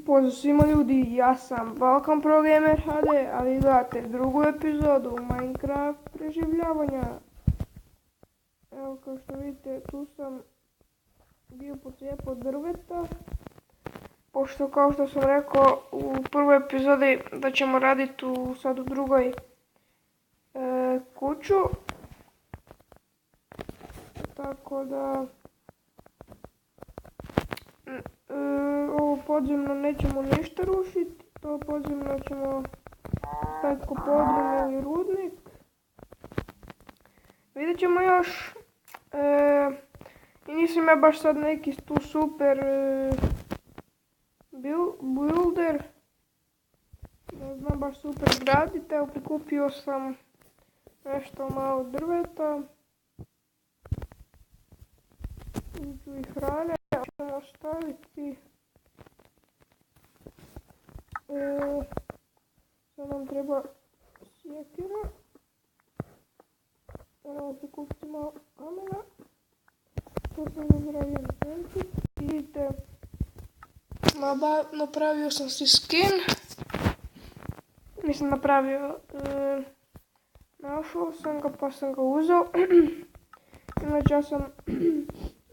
Pozdrav svima ljudi, ja sam Balkan Pro Gamer HD, a vi gledate drugu epizodu Minecraft preživljavanja. Evo kao što vidite, tu sam bio pocijepao drveta, pošto kao što sam rekao u prvoj epizodi da ćemo raditi sad u drugoj kuću. Tako da ovo podzemno nećemo ništa rušiti, to podzemno ćemo staviti ko podrum ili rudnik. Vidjet ćemo još, i nisam ja baš sad neki tu super builder, ne znam baš super graditi, evo prikupio sam nešto malo drveta i hrane. Ćemo staviti, sad nam treba sjekira, moramo prikupiti malo kamena, to sam napravio na tenku. Vidite, napravio sam si skin, nisam napravio, našao sam ga pa sam ga uzeo, inače ja sam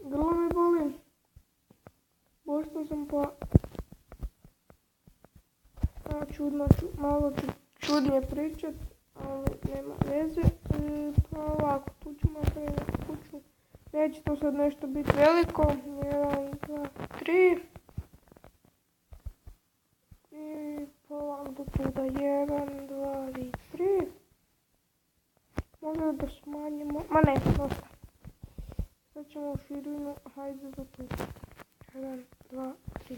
grlo me boli. Postao sam pa malo ću čudnije pričat, ali nema veze. Pa ovako, tu ćemo napraviti neku kuću. Neće to sad nešto biti veliko. 1, 2, 3. I pa ovako do tuda. 1, 2 i 3. Možda da smanjimo. Ma ne, dosta. Sad ćemo u širinu, hajde do tuda. 1, 2, 3.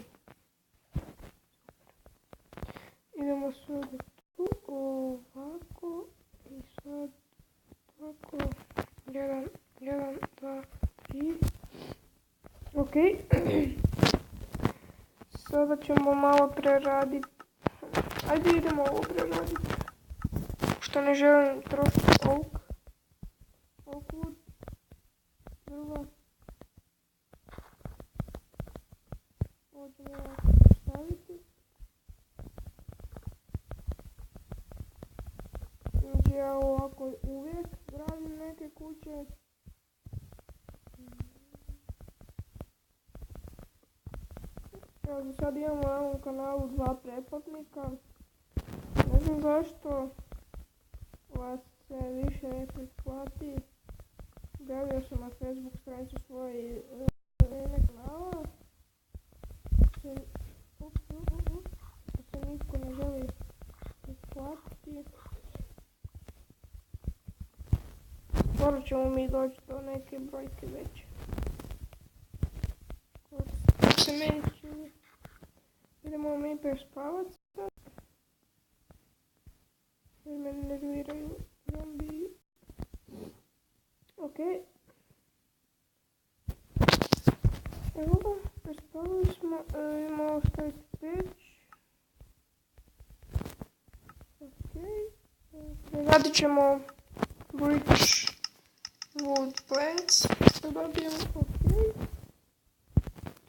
Idemo sad tu, ovako i sad ovako. 1, 2, 3. Ok. Sada ćemo malo preraditi. Ajde idemo ovo preraditi. Što ne želim trošiti oak wood, drva. Ovo ćemo ovako staviti. Znači ja ovako uvijek gradim neke kuće. Evo za sad imamo na ovom kanalu 2 pretplatnika. Ne znam zašto vas se više neko isplati. Objavio sam na Facebook stranicu svoje ime kanala. Da se nitko ne želi isplatiti. Skoro ćemo mi doći do neke brojke veće. Kako se meni čini. Idemo mi prespavat sad. Jer me nerviraju zombiji. Ok. Evo ga, prespavali smo. Idemo ostaviti peć. Ok. Radit ćemo British wood planks. Da dobijemo, ok.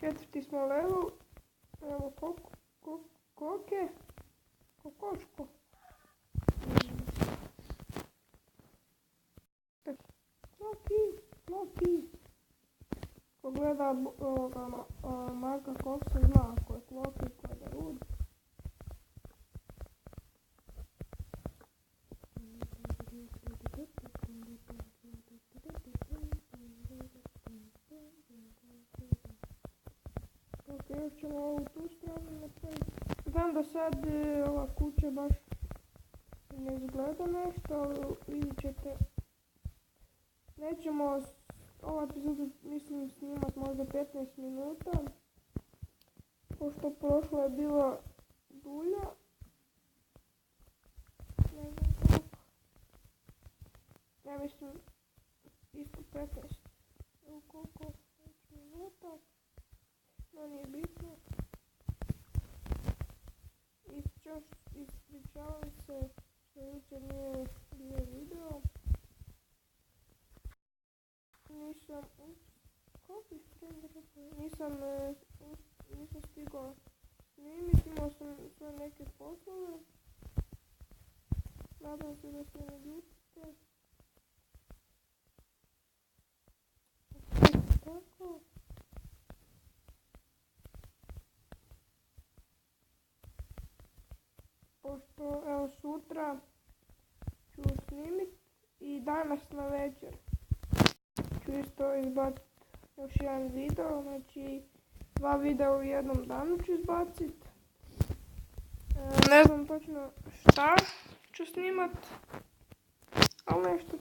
4. smo level. Evo koke. Kokoško. Loki. Ko gleda Marka Koksa zna ko je Loki, ko je Rud. Ok, još ćemo ovu tu stranu napraviti. Znam da sad ova kuća baš ne izgleda nešto, ali vidjet ćete. Nećemo ova epizoda mislim snimat možda 15 minuta. Pošto prošla je bila dulja. Ne znam koliko. Ja mislim isto 15 koliko minuta. No nije bitno. Ispričavam se što jučer nije bio video. Nisam stigao snimiti, imao sam sve neke poslove. Nadam se da se ne ljutite. Tako. Pošto, evo, sutra ću snimit i danas na večer ću isto izbacit još jedan video, znači 2 videa u jednom danu ću izbacit. Ne znam točno šta ću snimat, ali nešto